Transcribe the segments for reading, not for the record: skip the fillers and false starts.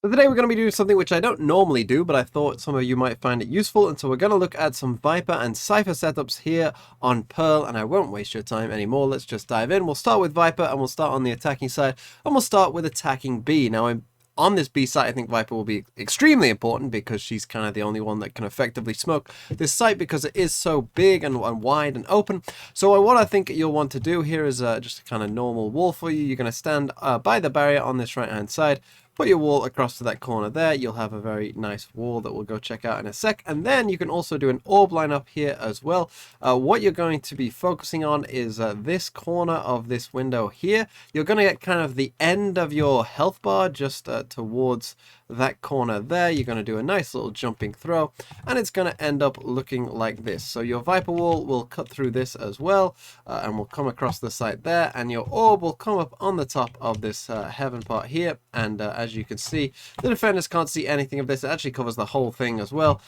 So today we're going to be doing something which I don't normally do, but I thought some of you might find it useful, and so we're going to look at some Viper and Cypher setups here on Pearl, and I won't waste your time anymore. Let's just dive in. We'll start with Viper, and we'll start on the attacking side, and we'll start with attacking B. Now, on this B site, I think Viper will be extremely important because she's kind of the only one that can effectively smoke this site because it is so big and wide and open. So what I think you'll want to do here is just a kind of normal wall for you. You're going to stand by the barrier on this right-hand side. Put your wall across to that corner there. You'll have a very nice wall that we'll go check out in a sec. And then you can also do an orb line up here as well. What you're going to be focusing on is this corner of this window here. You're going to get kind of the end of your health bar just towards that corner there. You're going to do a nice little jumping throw, and it's going to end up looking like this. So your Viper wall will cut through this as well, and will come across the site there, and your orb will come up on the top of this heaven part here. And as you can see, the defenders can't see anything of this. It actually covers the whole thing as well.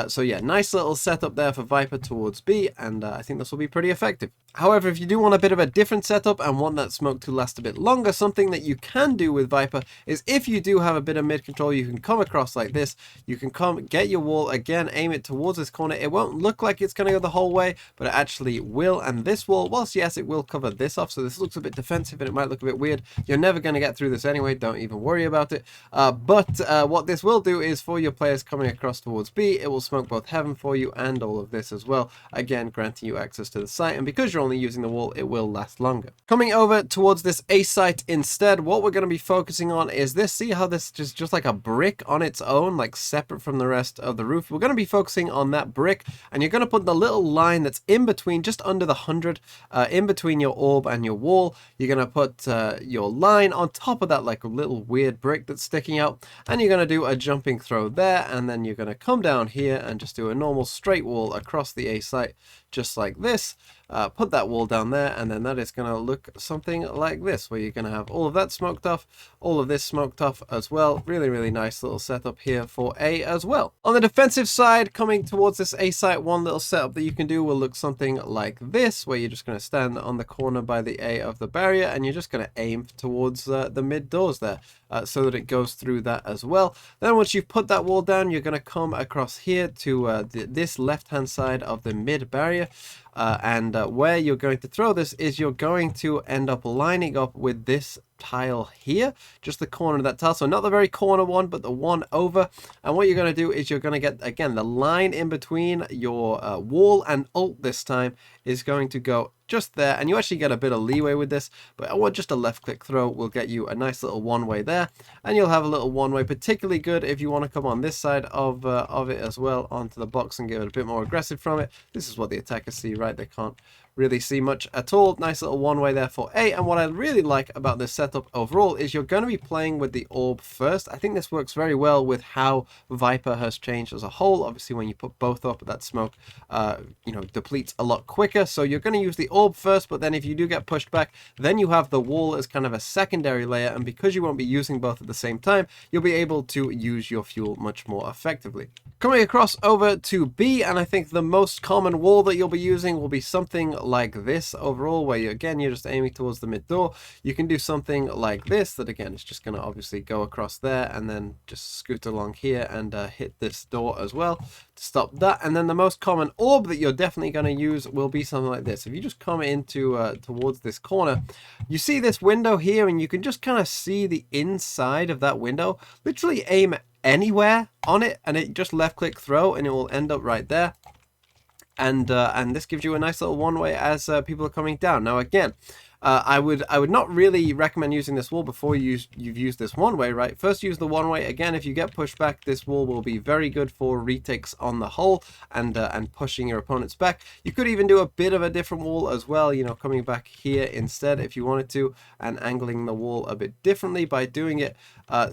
So yeah, nice little setup there for Viper towards B, and I think this will be pretty effective. However, if you do want a bit of a different setup and want that smoke to last a bit longer, something that you can do with Viper is if you do have a bit of mid control, you can come across like this. You can come, get your wall, again, aim it towards this corner. It won't look like it's going to go the whole way, but it actually will. And this wall, whilst yes, it will cover this off, so this looks a bit defensive and it might look a bit weird. You're never going to get through this anyway. Don't even worry about it. But what this will do is for your players coming across towards B, it will smoke both heaven for you and all of this as well. Again, granting you access to the site. And because you're only using the wall, it will last longer. Coming over towards this A site instead, what we're going to be focusing on is this. See how this is just like a brick on its own, like separate from the rest of the roof? We're going to be focusing on that brick, and you're going to put the little line that's in between, just under the 100, in between your orb and your wall. You're going to put your line on top of that, like a little weird brick that's sticking out, and you're going to do a jumping throw there, and then you're going to come down here and just do a normal straight wall across the A site, just like this. Put that wall down there, and then that is going to look something like this, where you're going to have all of that smoked off, all of this smoked off as well. Really, really nice little setup here for A as well. On the defensive side, coming towards this A site, one little setup that you can do will look something like this, where you're just going to stand on the corner by the A of the barrier, and you're just going to aim towards the mid doors there, so that it goes through that as well. Then once you've put that wall down, you're going to come across here to this left-hand side of the mid barrier. And where you're going to throw this is you're going to end up lining up with this tile here, just the corner of that tile, so not the very corner one, but the one over. And what you're going to do is you're going to get, again, the line in between your wall and ult this time is going to go just there, and you actually get a bit of leeway with this, but just a left click throw will get you a nice little one way there, and you'll have a little one way, particularly good if you want to come on this side of it as well, onto the box and get it a bit more aggressive from it. This is what the attackers see, right? They can't really see much at all. Nice little one way there for A. And what I really like about this setup overall is you're going to be playing with the orb first. I think this works very well with how Viper has changed as a whole. Obviously, when you put both up, that smoke depletes a lot quicker, so you're going to use the orb first, but then if you do get pushed back, then you have the wall as kind of a secondary layer, and because you won't be using both at the same time, you'll be able to use your fuel much more effectively. Coming across over to B, and I think the most common wall that you'll be using will be something like this overall, where you're just aiming towards the mid door. You can do something like this, that again is just going to obviously go across there and then just scoot along here and hit this door as well to stop that. And then the most common orb that you're definitely going to use will be something like this. If you just come into towards this corner, you see this window here, and you can just kind of see the inside of that window. Literally aim anywhere on it, and it just left click throw, and it will end up right there. And this gives you a nice little one way as people are coming down. Now again, I would not really recommend using this wall before you've used this one way, right? First use the one way. Again, if you get pushed back, this wall will be very good for retakes on the whole and pushing your opponents back. You could even do a bit of a different wall as well, coming back here instead if you wanted to, and angling the wall a bit differently by doing it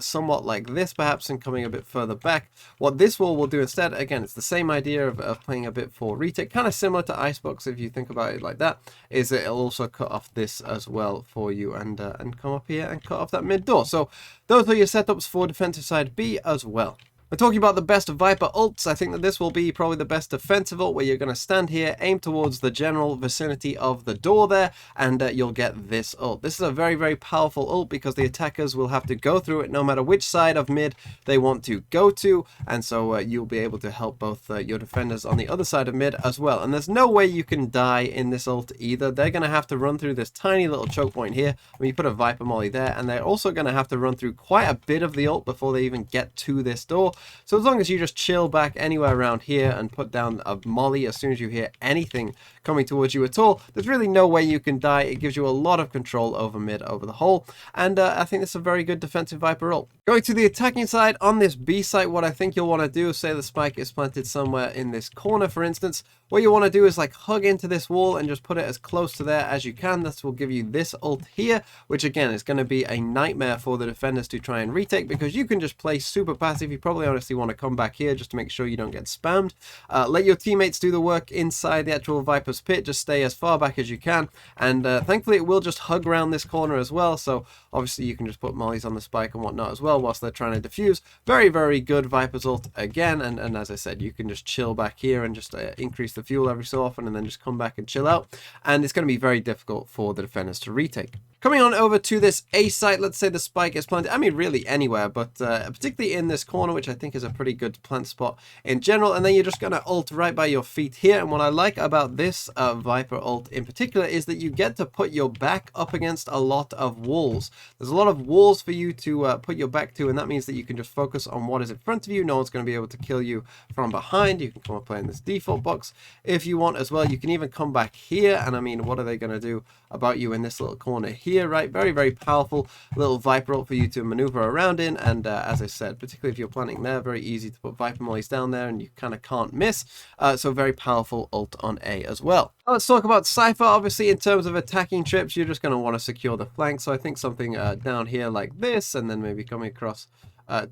somewhat like this perhaps, and coming a bit further back. What this wall will do instead, again, it's the same idea of playing a bit for retake, kind of similar to Icebox if you think about it like that, is that it'll also cut off this as well for you, and come up here and cut off that mid door. So those are your setups for defensive side B as well. We're talking about the best Viper ults. I think that this will be probably the best defensive ult, where you're going to stand here, aim towards the general vicinity of the door there, and you'll get this ult. This is a very, very powerful ult because the attackers will have to go through it no matter which side of mid they want to go to, and so you'll be able to help both your defenders on the other side of mid as well. And there's no way you can die in this ult either. They're going to have to run through this tiny little choke point here when you put a Viper molly there, and they're also going to have to run through quite a bit of the ult before they even get to this door. So as long as you just chill back anywhere around here and put down a molly as soon as you hear anything coming towards you at all, there's really no way you can die. It gives you a lot of control over mid, over the whole, and I think it's a very good defensive Viper ult. Going to the attacking side, on this B site, what I think you'll want to do is, say the spike is planted somewhere in this corner, for instance, what you want to do is like hug into this wall and just put it as close to there as you can. This will give you this ult here, which again is going to be a nightmare for the defenders to try and retake, because you can just play super passive. You probably honestly want to come back here just to make sure you don't get spammed. Let your teammates do the work inside the actual Viper's pit. Just stay as far back as you can, and thankfully it will just hug around this corner as well, so obviously you can just put mollies on the spike and whatnot as well whilst they're trying to defuse. Very, very good Viper's ult again, and as I said, you can just chill back here and just increase the fuel every so often and then just come back and chill out, and it's going to be very difficult for the defenders to retake. Coming on over to this A site, let's say the spike is planted, I mean really anywhere, but particularly in this corner, which I think is a pretty good plant spot in general, and then you're just going to ult right by your feet here. And what I like about this Viper ult in particular is that you get to put your back up against a lot of walls. There's a lot of walls for you to put your back to, and that means that you can just focus on what is in front of you. No one's going to be able to kill you from behind. You can come up in this default box if you want as well. You can even come back here, and I mean, what are they going to do about you in this little corner here, right? Very, very powerful little Viper ult for you to maneuver around in, and as I said, particularly if you're planning there, very easy to put Viper mollies down there and you kind of can't miss, so very powerful ult on A as well. Let's talk about Cypher. Obviously, in terms of attacking trips, you're just going to want to secure the flank, so I think something down here like this, and then maybe coming across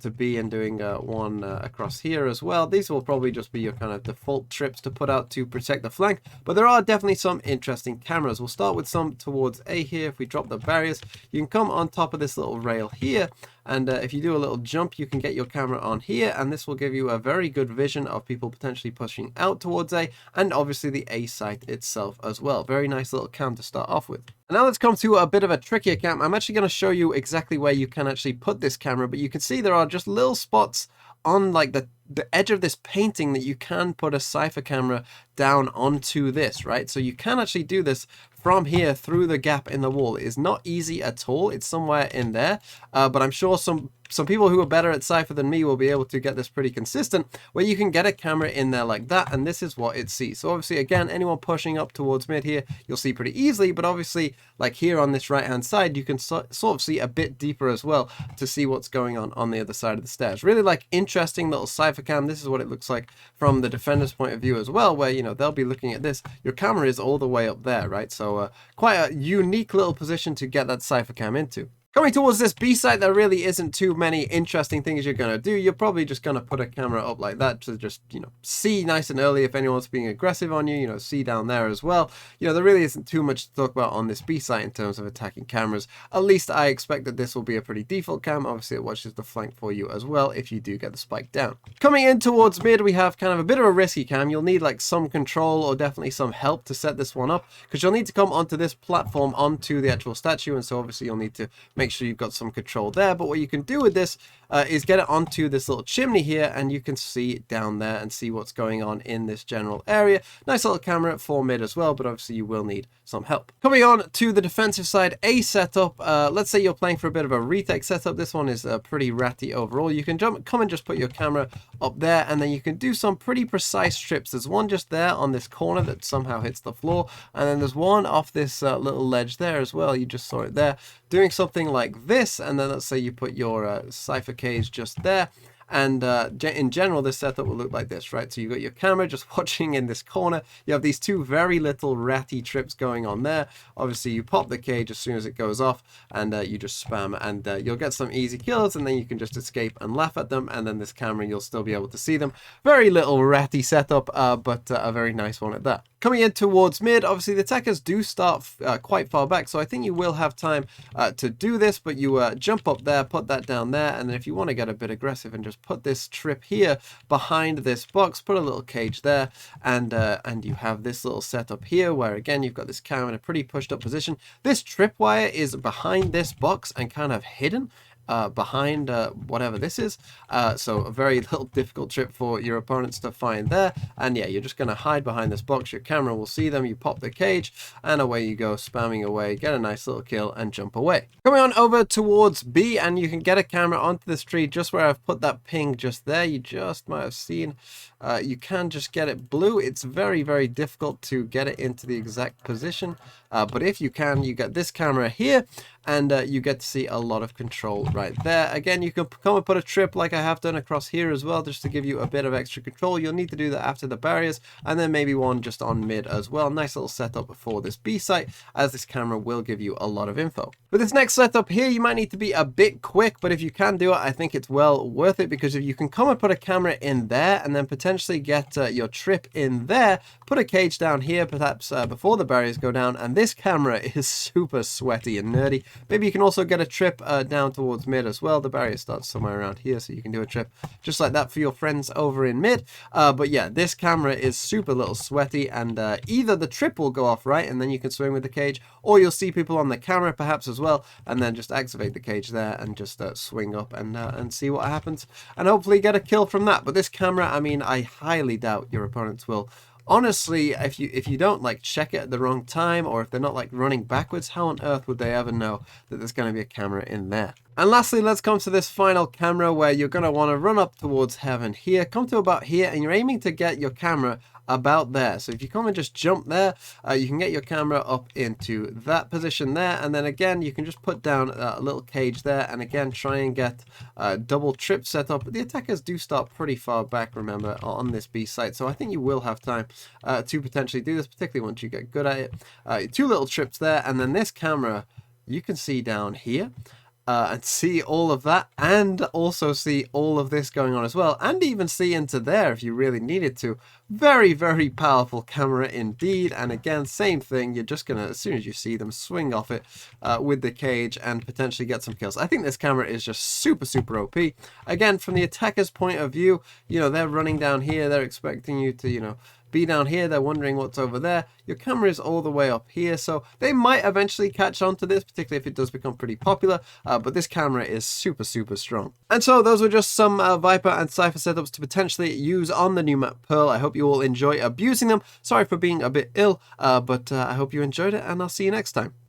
to B and doing one across here as well. These will probably just be your kind of default trips to put out to protect the flank, but there are definitely some interesting cameras. We'll start with some towards A here. If we drop the barriers, you can come on top of this little rail here, and if you do a little jump, you can get your camera on here, and this will give you a very good vision of people potentially pushing out towards A, and obviously the A site itself as well. Very nice little cam to start off with. And now let's come to a bit of a trickier cam. I'm actually going to show you exactly where you can actually put this camera, but you can see there are just little spots on like the edge of this painting that you can put a Cypher camera down onto this, right? So you can actually do this from here through the gap in the wall. It is not easy at all. It's somewhere in there, but I'm sure some people who are better at Cypher than me will be able to get this pretty consistent, where you can get a camera in there like that, and this is what it sees. So obviously, again, anyone pushing up towards mid here, you'll see pretty easily, but obviously, like here on this right-hand side, you can sort of see a bit deeper as well to see what's going on the other side of the stairs. Really like interesting little Cypher cam. This is what it looks like from the defender's point of view as well, where, you know, they'll be looking at this. Your camera is all the way up there, right? So quite a unique little position to get that Cypher cam into. Coming towards this B site, there really isn't too many interesting things you're going to do. You're probably just going to put a camera up like that to just, you know, see nice and early if anyone's being aggressive on you, you know, see down there as well. You know, there really isn't too much to talk about on this B site in terms of attacking cameras. At least I expect that this will be a pretty default cam. Obviously, it watches the flank for you as well if you do get the spike down. Coming in towards mid, we have kind of a bit of a risky cam. You'll need like some control or definitely some help to set this one up, because you'll need to come onto this platform, onto the actual statue, and so obviously you'll need to make sure you've got some control there. But what you can do with this is get it onto this little chimney here, and you can see down there and see what's going on in this general area. Nice little camera for mid as well, but obviously you will need some help. Coming on to the defensive side, A setup. Let's say you're playing for a bit of a retake setup. This one is pretty ratty overall. You can come and just put your camera up there, and then you can do some pretty precise trips. There's one just there on this corner that somehow hits the floor, and then there's one off this little ledge there as well. You just saw it there, doing something like this, and then let's say you put your Cypher cage just there, and in general this setup will look like this, right? So you've got your camera just watching in this corner. You have these two very little ratty trips going on there. Obviously you pop the cage as soon as it goes off, and you just spam, and you'll get some easy kills, and then you can just escape and laugh at them, and then this camera you'll still be able to see them. Very little ratty setup, but a very nice one at that. Coming in towards mid, obviously the attackers do start quite far back, so I think you will have time to do this, but you jump up there, put that down there, and then if you want to get a bit aggressive and just just put this trip here behind this box, put a little cage there, and you have this little setup here where again you've got this camera in a pretty pushed up position. This tripwire is behind this box and kind of hidden behind whatever this is, so a very little difficult trip for your opponents to find there. And yeah, you're just going to hide behind this box, your camera will see them, you pop the cage, and away you go, spamming away, get a nice little kill and jump away. Coming on over towards B, and you can get a camera onto this tree just where I've put that ping just there. You just might have seen, you can just get it blue. It's very, very difficult to get it into the exact position, but if you can, you get this camera here, and you get to see a lot of control right there. Again, you can come and put a trip like I have done across here as well, just to give you a bit of extra control. You'll need to do that after the barriers, and then maybe one just on mid as well. Nice little setup for this B site, as this camera will give you a lot of info. With this next setup here, you might need to be a bit quick, but if you can do it, I think it's well worth it, because if you can come and put a camera in there, and then potentially get your trip in there, put a cage down here, perhaps before the barriers go down, and this camera is super sweaty and nerdy. Maybe you can also get a trip down towards mid as well. The barrier starts somewhere around here, so you can do a trip just like that for your friends over in mid. But yeah, this camera is super little sweaty, and either the trip will go off right, and then you can swing with the cage, or you'll see people on the camera perhaps as well, and then just activate the cage there and just swing up and see what happens, and hopefully get a kill from that. But this camera, I mean, I highly doubt your opponents will. Honestly, if you don't like check it at the wrong time, or if they're not like running backwards, how on earth would they ever know that there's going to be a camera in there? And lastly, let's come to this final camera where you're going to want to run up towards heaven here, come to about here, and you're aiming to get your camera about there. So if you come and just jump there, you can get your camera up into that position there, and then again you can just put down a little cage there, and again try and get double trip set up. The attackers do start pretty far back, remember, on this B site, so I think you will have time to potentially do this, particularly once you get good at it. Two little trips there, and then this camera you can see down here. And see all of that, and also see all of this going on as well, and even see into there if you really needed to. Very, very powerful camera indeed. And again, same thing, you're just gonna, as soon as you see them, swing off it with the cage and potentially get some kills. I think this camera is just super, super OP. Again, from the attacker's point of view, you know, they're running down here, they're expecting you to, you know, be down here, they're wondering what's over there. Your camera is all the way up here, so they might eventually catch on to this, particularly if it does become pretty popular, but this camera is super, super strong. And so those were just some Viper and Cypher setups to potentially use on the new map Pearl. I hope you all enjoy abusing them. Sorry for being a bit ill, but I hope you enjoyed it, and I'll see you next time.